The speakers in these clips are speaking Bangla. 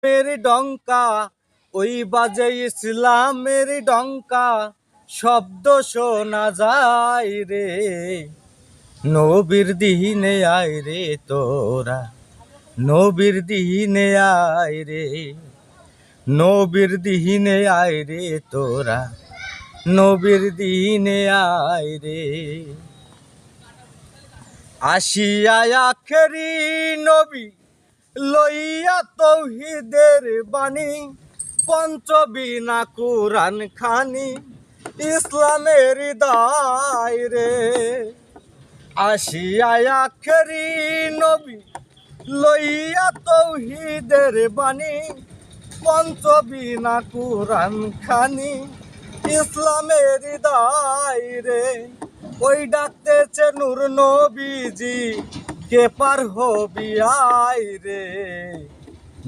মেরি ডঙ্কা ওই বাজে ইসলামের ডঙ্কা, শব্দ শোনা যায় রে। নবীর দিনে আয় রে তোরা, নবীর দিনে আয় রে, নবীর দিনে আয় রে তোরা, নবীর দিনে আয় রে। আসিয়া আখেরি নবী লইয়া তৌহিদের বাণী, পঞ্চবিনা কুরআন খানি, ইসলামের দায় রে। আসিয়া আখেরি নবী লইয়া তৌহিদের বাণী, পঞ্চবিনা কুরআন খানি, ইসলামের দায় রে। ওই ডাকতেছে নূর নবীজি, কে পার হবি আয় রে।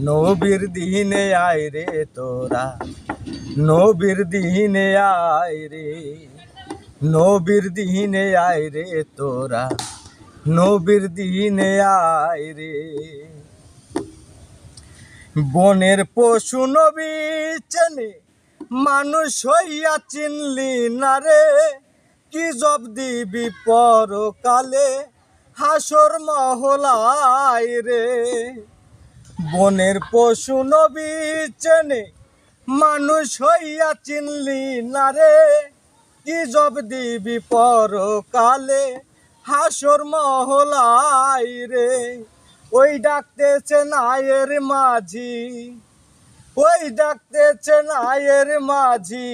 নবীর দিনে আয় রে তোরা, নবীর দিনে আয় রে, নবীর দিনে আয় রে তোরা, নবীর দিনে আয় রে। বনের পশু নবী চেনে, মানুষ হইয়া চিনলি না রে। কি জব দিবি পরকালে, হাসর মহলায় রে। বনের পশু নবী চেনে, মানুষ হইয়া চিনলি না রে। কি জব দিবি পরকালে, হাসর মহলায় রে। ওই ডাকতেছে নায়ের মাঝি, ওই ডাকতেছে নায়ের মাঝি,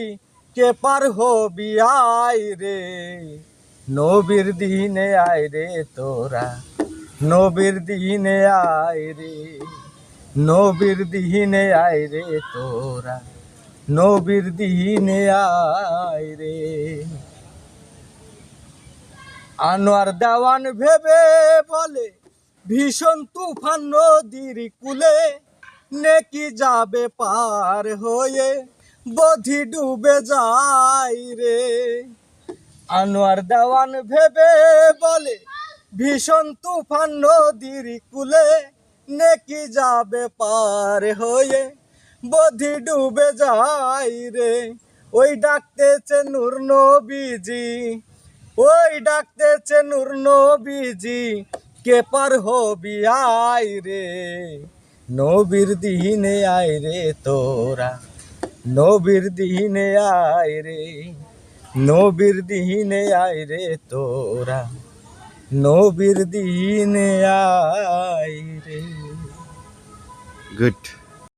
কে পার হবি আয় রে। নবীর দিনে আয় রে তোরা, নবীর দিনে আয় রে, নবীর দিনে আয় রে তোরা, নবীর দিনে আয় রে। আনোয়ার দেওয়ান ভেবে বলে, ভীষণ তুফান নদীর কূলে, নেকি যাবে পার হয়ে, বধি ডুবে যায় রে। আনোয়ার দেওয়ান ভেবে বলে, ভীষণ তুফান নদীর কূলে, নেকি যাবে পার হয়ে, বধি ডুবে যায় রে। ওই ডাকতেছে নূর নবীজি, ওই ডাকতেছে নূর নবীজি, কে পার হবি আয় রে। নবীর দিনে আয় রে তোরা, নবীর দিনে আয় রে, নবীর দিনে আয় রে তোরা, নবীর দিনে আয় রে। গুড।